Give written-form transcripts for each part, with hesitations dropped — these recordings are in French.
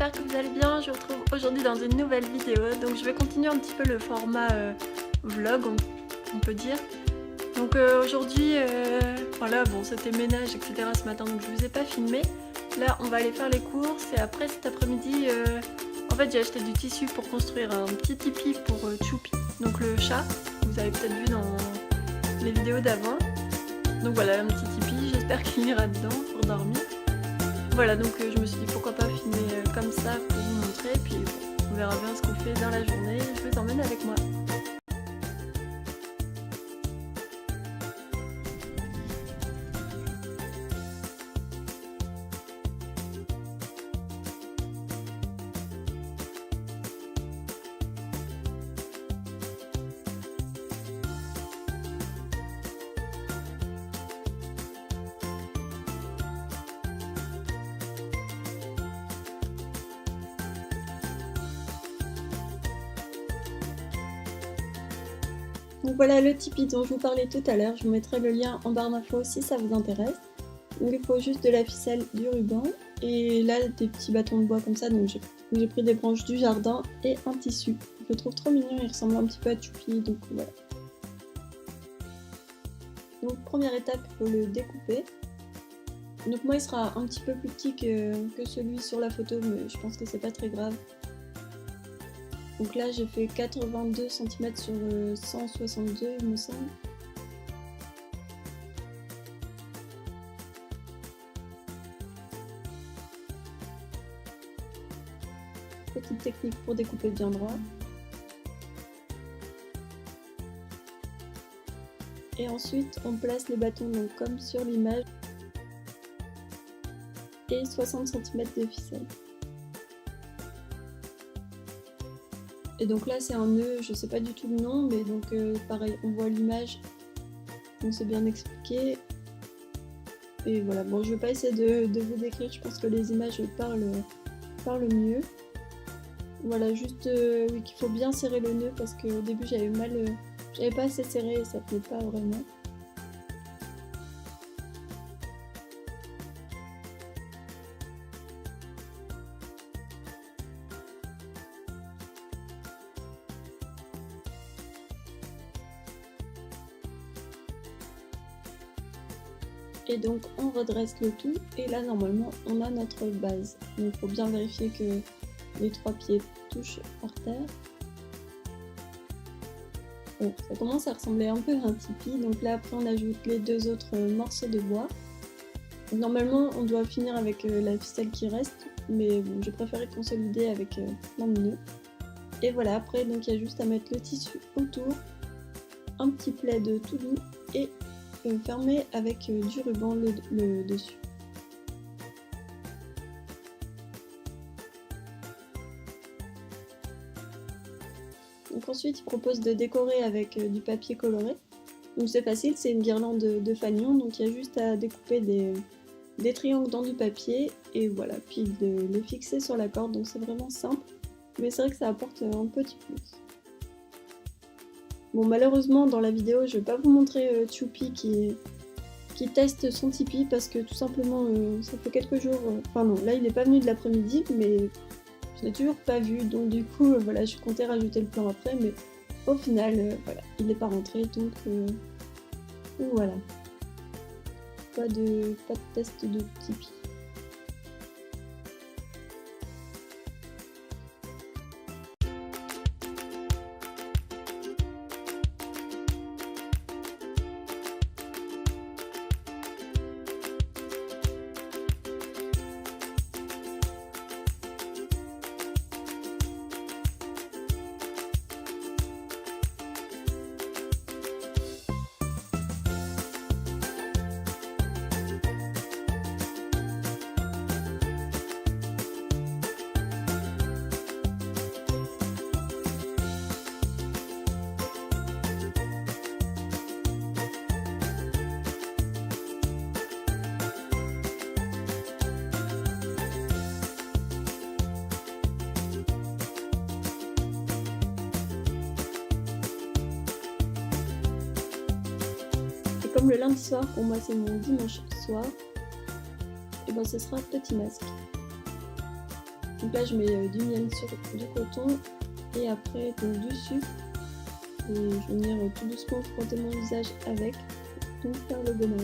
j'espère que vous allez bien. Je vous retrouve aujourd'hui dans une nouvelle vidéo. Donc je vais continuer un petit peu le format vlog, on peut dire. Donc aujourd'hui, voilà, bon c'était ménage, etc. ce matin, donc je vous ai pas filmé. Là on va aller faire les courses et après cet après-midi, en fait j'ai acheté du tissu pour construire un petit tipi pour Choupi, donc le chat, vous avez peut-être vu dans les vidéos d'avant. Donc voilà, un petit tipi, j'espère qu'il ira dedans pour dormir. Voilà, donc je me suis dit pourquoi pas filmer comme ça pour vous montrer, puis bon, on verra bien ce qu'on fait dans la journée, je vous emmène avec moi. Donc voilà le Tipeee dont je vous parlais tout à l'heure, je vous mettrai le lien en barre d'infos si ça vous intéresse. Donc il faut juste de la ficelle, du ruban et là des petits bâtons de bois comme ça, donc j'ai pris des branches du jardin et un tissu. Je le trouve trop mignon, il ressemble un petit peu à Choupi, donc voilà. Donc première étape, il faut le découper. Donc moi il sera un petit peu plus petit que celui sur la photo, mais je pense que c'est pas très grave. Donc là j'ai fait 82 cm sur 162 il me semble. Petite technique pour découper bien droit. Et ensuite on place les bâtons donc comme sur l'image et 60 cm de ficelle. Et donc là c'est un nœud, je sais pas du tout le nom, mais donc pareil, on voit l'image, donc c'est bien expliqué. Et voilà, bon je vais pas essayer de vous décrire, je pense que les images parlent mieux. Voilà, juste oui, qu'il faut bien serrer le nœud parce qu'au début j'avais pas assez serré et ça tenait pas vraiment. Et donc on redresse le tout et là normalement on a notre base. Donc il faut bien vérifier que les trois pieds touchent par terre. Bon, ça commence à ressembler un peu à un tipi, donc là après on ajoute les deux autres morceaux de bois. Donc, normalement on doit finir avec la ficelle qui reste, mais bon, j'ai préféré consolider avec plein de nœuds. Et voilà, après donc il y a juste à mettre le tissu autour, un petit plaid tout doux et fermer avec du ruban le dessus. Donc ensuite il propose de décorer avec du papier coloré. Donc c'est facile, c'est une guirlande de fanion, donc il y a juste à découper des triangles dans du papier et voilà, puis de les fixer sur la corde, donc c'est vraiment simple, mais c'est vrai que ça apporte un petit plus. Bon malheureusement dans la vidéo je vais pas vous montrer Choupi qui teste son Tipeee parce que tout simplement ça fait quelques jours, enfin non là il est pas venu de l'après-midi mais je l'ai toujours pas vu, donc du coup voilà, je comptais rajouter le plan après, mais au final voilà, il n'est pas rentré, donc voilà, pas de test de Tipeee. Comme le lundi soir, pour moi c'est mon dimanche soir, et ben ce sera Petit Masque. Donc là je mets du miel sur du coton et après donc du sucre. Et je vais venir tout doucement frotter mon visage avec, donc faire le gommage.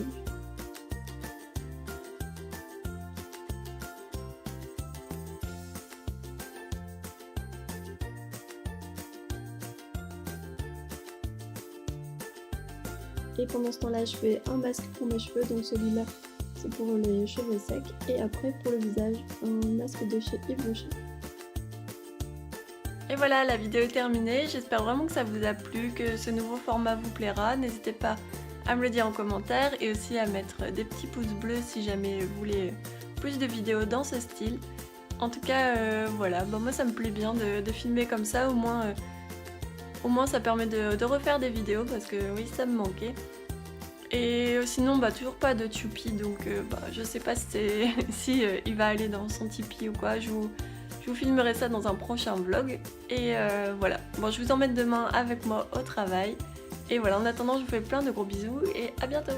Et pendant ce temps-là, je fais un masque pour mes cheveux, donc celui-là c'est pour les cheveux secs. Et après pour le visage, un masque de chez Yves Rocher. Et voilà, la vidéo est terminée. J'espère vraiment que ça vous a plu, que ce nouveau format vous plaira. N'hésitez pas à me le dire en commentaire et aussi à mettre des petits pouces bleus si jamais vous voulez plus de vidéos dans ce style. En tout cas, voilà, bon, moi ça me plaît bien de filmer comme ça, au moins ça permet de refaire des vidéos parce que oui, ça me manquait. Et sinon, toujours pas de Tipeee, donc je sais pas si il va aller dans son Tipeee ou quoi. Je vous filmerai ça dans un prochain vlog. Et voilà, bon, je vous emmène demain avec moi au travail. Et voilà, en attendant, je vous fais plein de gros bisous et à bientôt!